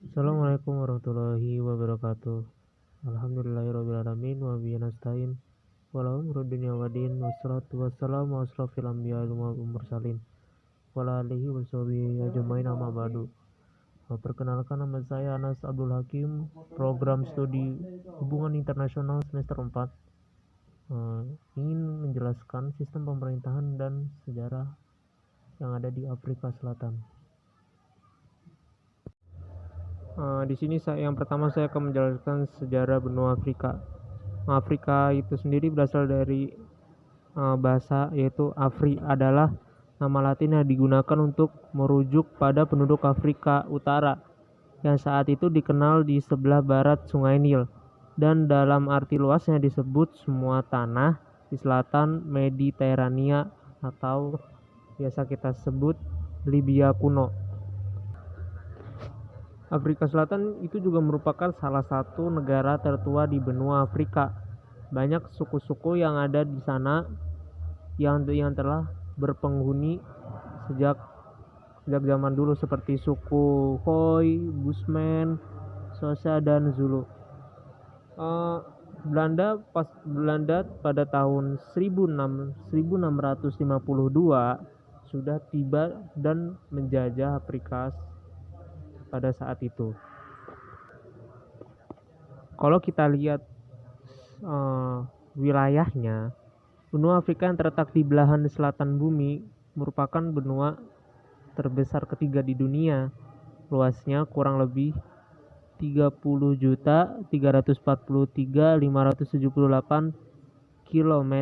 Assalamualaikum warahmatullahi wabarakatuh. Alhamdulillahirrabbilalamin wa bihi nasta'in. Wala umru dunya wadin wassalatu wassalamu asrafil anbiya wal mursalin wala alihi wa sahbihi ajmain amma ba'du. Perkenalkan, nama saya Anas Abdul Hakim, program studi hubungan internasional semester 4. Ingin menjelaskan sistem pemerintahan dan sejarah yang ada di Afrika Selatan. Di sini yang pertama saya akan menjelaskan sejarah benua Afrika. Afrika itu sendiri berasal dari bahasa, yaitu Afri adalah nama Latin yang digunakan untuk merujuk pada penduduk Afrika Utara yang saat itu dikenal di sebelah barat Sungai Nil, dan dalam arti luasnya disebut semua tanah di selatan Mediterania atau biasa kita sebut Libya kuno. Afrika Selatan itu juga merupakan salah satu negara tertua di benua Afrika. Banyak suku-suku yang ada di sana yang telah berpenghuni sejak zaman dulu, seperti suku Khoi, Bushman, Xhosa, dan Zulu. Belanda pada tahun 1652 sudah tiba dan menjajah Afrika pada saat itu. Kalau kita lihat wilayahnya, benua Afrika yang terletak di belahan selatan bumi merupakan benua terbesar ketiga di dunia. Luasnya kurang lebih 30.343.578 km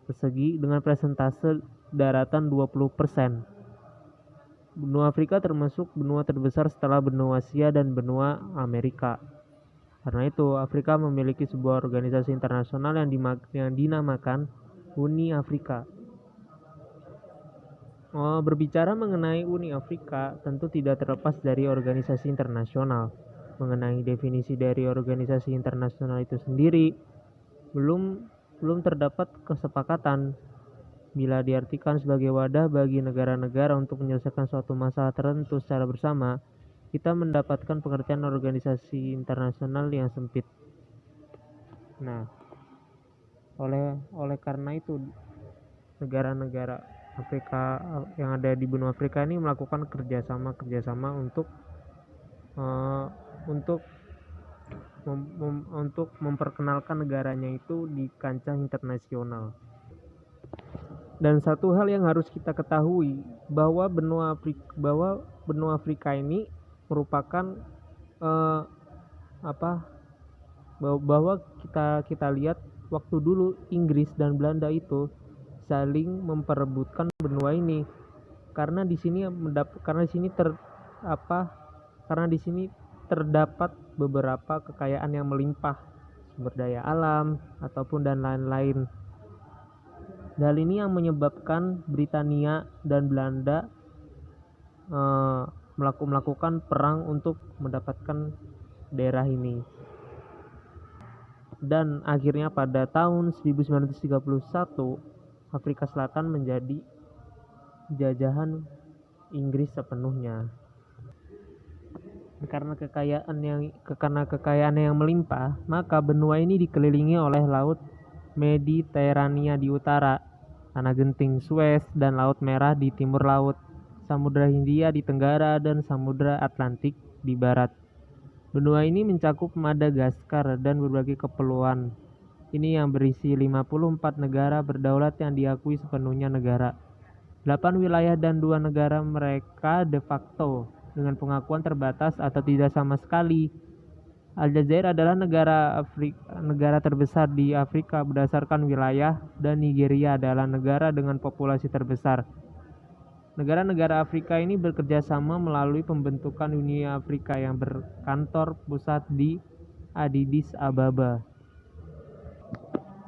persegi dengan persentase daratan 20%. Benua Afrika termasuk benua terbesar setelah benua Asia dan benua Amerika. Karena itu, Afrika memiliki sebuah organisasi internasional yang dinamakan Uni Afrika. Berbicara mengenai Uni Afrika, tentu tidak terlepas dari organisasi internasional. Mengenai definisi dari organisasi internasional itu sendiri, belum terdapat kesepakatan. Bila diartikan sebagai wadah bagi negara-negara untuk menyelesaikan suatu masalah tertentu secara bersama, kita mendapatkan pengertian organisasi internasional yang sempit. Nah, oleh karena itu, negara-negara Afrika yang ada di benua Afrika ini melakukan kerjasama untuk memperkenalkan negaranya itu di kancah internasional. Dan satu hal yang harus kita ketahui, bahwa benua Afrika ini merupakan bahwa kita lihat waktu dulu Inggris dan Belanda itu saling memperebutkan benua ini, karena di sini terdapat beberapa kekayaan yang melimpah, sumber daya alam ataupun dan lain-lain. Hal ini yang menyebabkan Britania dan Belanda melakukan perang untuk mendapatkan daerah ini. Dan akhirnya pada tahun 1931 Afrika Selatan menjadi jajahan Inggris sepenuhnya. Karena kekayaan yang melimpah, maka benua ini dikelilingi oleh laut Mediterania di utara, Tanah Genting Suez dan Laut Merah di timur laut, Samudra Hindia di tenggara, dan Samudra Atlantik di barat. Benua ini mencakup Madagaskar dan berbagai kepulauan. Ini yang berisi 54 negara berdaulat yang diakui sepenuhnya negara. 8 wilayah dan 2 negara mereka de facto dengan pengakuan terbatas atau tidak sama sekali. Aljazair adalah negara terbesar di Afrika berdasarkan wilayah, dan Nigeria adalah negara dengan populasi terbesar. Negara-negara Afrika ini bekerja sama melalui pembentukan Uni Afrika yang berkantor pusat di Addis Ababa.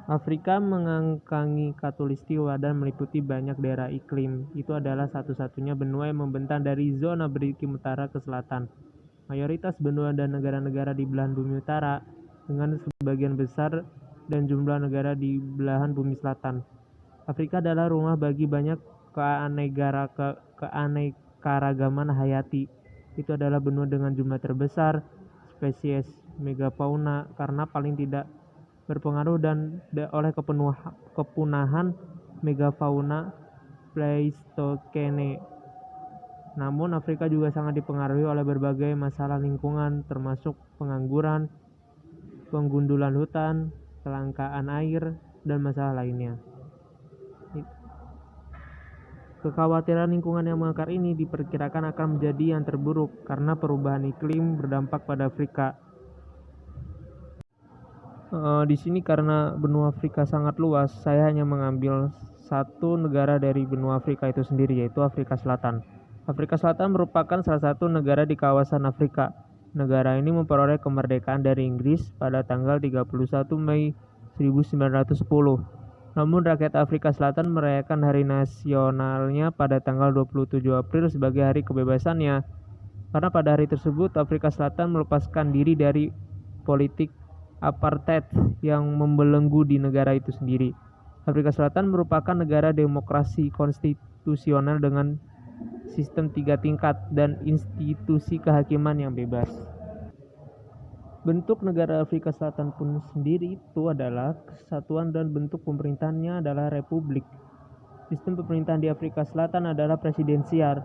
Afrika mengangkangi khatulistiwa dan meliputi banyak daerah iklim. Itu adalah satu-satunya benua yang membentang dari zona beriklim utara ke selatan. Mayoritas benua dan negara-negara di belahan bumi utara, dengan sebagian besar dan jumlah negara di belahan bumi selatan. Afrika adalah rumah bagi banyak keanekaragaman hayati, itu adalah benua dengan jumlah terbesar spesies megafauna karena paling tidak berpengaruh dan oleh kepunahan megafauna Pleistocene. Namun Afrika juga sangat dipengaruhi oleh berbagai masalah lingkungan termasuk pengangguran, penggundulan hutan, kelangkaan air, dan masalah lainnya. Kekhawatiran lingkungan yang mengakar ini diperkirakan akan menjadi yang terburuk karena perubahan iklim berdampak pada Afrika. Di sini karena benua Afrika sangat luas, saya hanya mengambil satu negara dari benua Afrika itu sendiri, yaitu Afrika Selatan. Afrika Selatan merupakan salah satu negara di kawasan Afrika. Negara ini memperoleh kemerdekaan dari Inggris pada tanggal 31 Mei 1910. Namun rakyat Afrika Selatan merayakan hari nasionalnya pada tanggal 27 April sebagai hari kebebasannya. Karena pada hari tersebut Afrika Selatan melepaskan diri dari politik apartheid yang membelenggu di negara itu sendiri. Afrika Selatan merupakan negara demokrasi konstitusional dengan sistem 3 tingkat dan institusi kehakiman yang bebas. Bentuk negara Afrika Selatan pun sendiri itu adalah kesatuan dan bentuk pemerintahannya adalah republik. Sistem pemerintahan di Afrika Selatan adalah presidensial.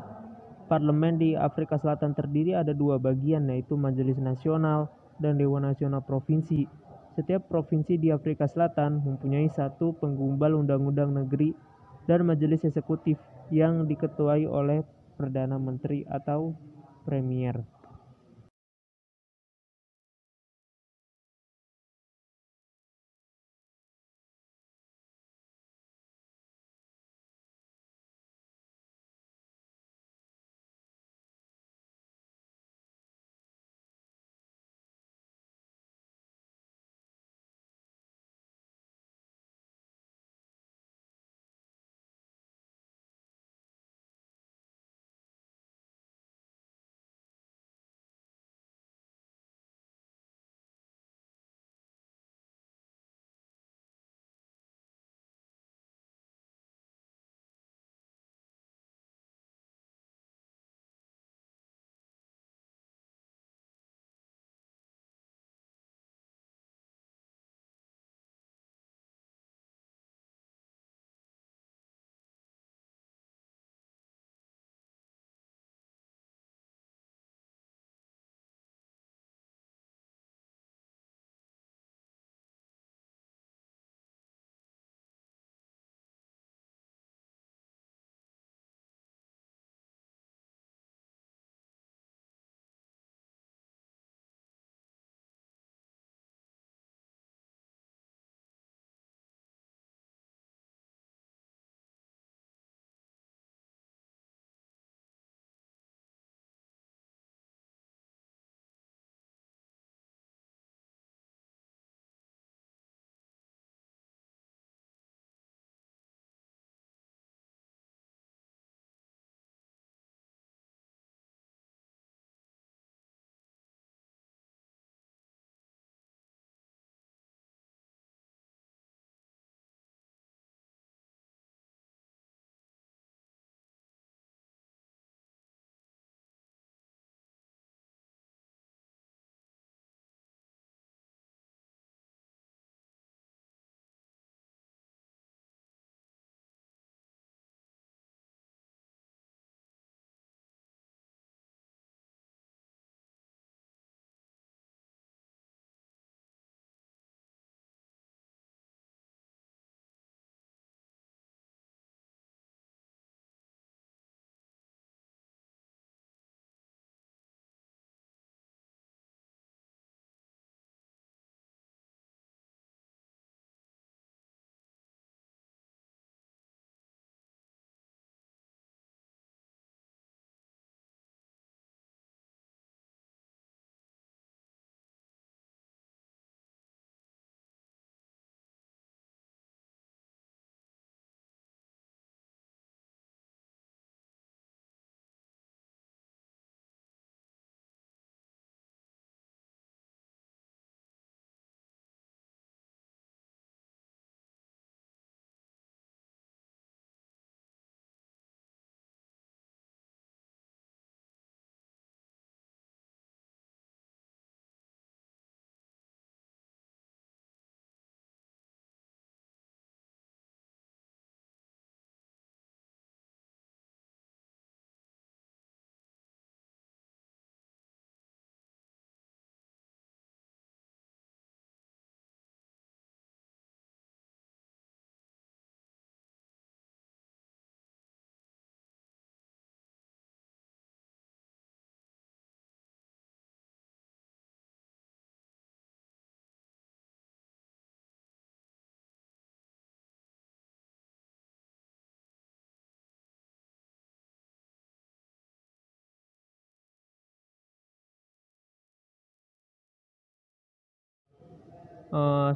Parlemen di Afrika Selatan terdiri ada 2 bagian, yaitu Majelis Nasional dan Dewan Nasional Provinsi. Setiap provinsi di Afrika Selatan mempunyai satu penggumbal undang-undang negeri dan majelis eksekutif yang diketuai oleh Perdana Menteri atau Premier.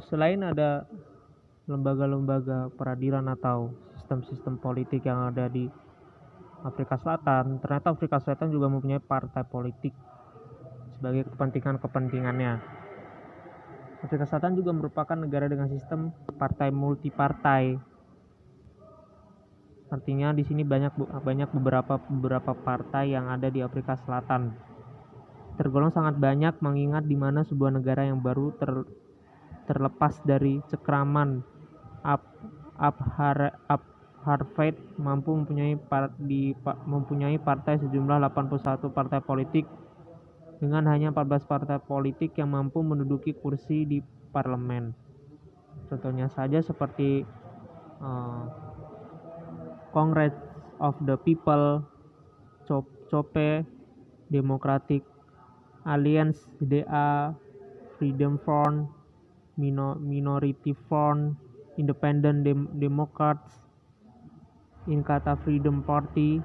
Selain ada lembaga-lembaga peradilan atau sistem-sistem politik yang ada di Afrika Selatan, ternyata Afrika Selatan juga mempunyai partai politik sebagai kepentingannya. Afrika Selatan juga merupakan negara dengan sistem partai multipartai. Artinya di sini banyak beberapa partai yang ada di Afrika Selatan. Tergolong sangat banyak mengingat di mana sebuah negara yang baru terlepas dari cekraman apartheid mampu mempunyai partai sejumlah 81 partai politik dengan hanya 14 partai politik yang mampu menduduki kursi di parlemen. Contohnya saja seperti Congress of the People, COPE, Democratic Alliance, DA, Freedom Front, Minority Front, Independent Democrats, Inkatha Freedom Party,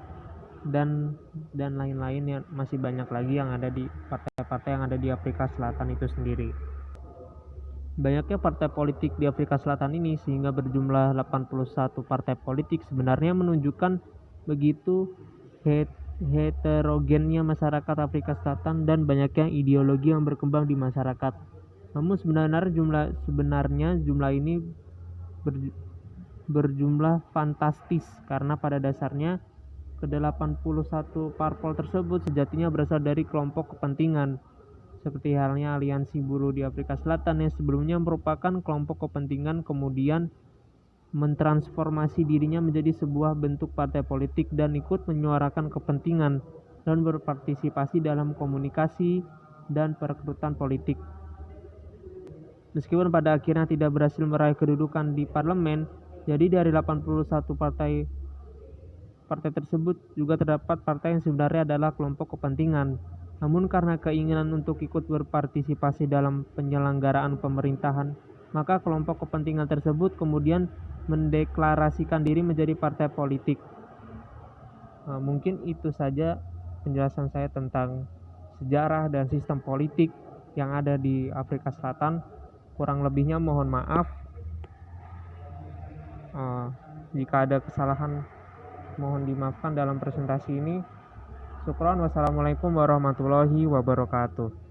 dan lain-lain. Yang masih banyak lagi yang ada di partai-partai yang ada di Afrika Selatan itu sendiri. Banyaknya partai politik di Afrika Selatan ini sehingga berjumlah 81 partai politik sebenarnya menunjukkan begitu heterogennya masyarakat Afrika Selatan dan banyaknya ideologi yang berkembang di masyarakat. Namun sebenarnya jumlah ini berjumlah fantastis karena pada dasarnya ke-81 parpol tersebut sejatinya berasal dari kelompok kepentingan, seperti halnya aliansi buruh di Afrika Selatan yang sebelumnya merupakan kelompok kepentingan kemudian mentransformasi dirinya menjadi sebuah bentuk partai politik dan ikut menyuarakan kepentingan dan berpartisipasi dalam komunikasi dan perekrutan politik. Meskipun pada akhirnya tidak berhasil meraih kedudukan di parlemen, jadi dari 81 partai tersebut juga terdapat partai yang sebenarnya adalah kelompok kepentingan. Namun karena keinginan untuk ikut berpartisipasi dalam penyelenggaraan pemerintahan, maka kelompok kepentingan tersebut kemudian mendeklarasikan diri menjadi partai politik. Mungkin itu saja penjelasan saya tentang sejarah dan sistem politik yang ada di Afrika Selatan. Kurang lebihnya mohon maaf. Jika ada kesalahan mohon dimaafkan dalam presentasi ini. Syukron, wassalamualaikum warahmatullahi wabarakatuh.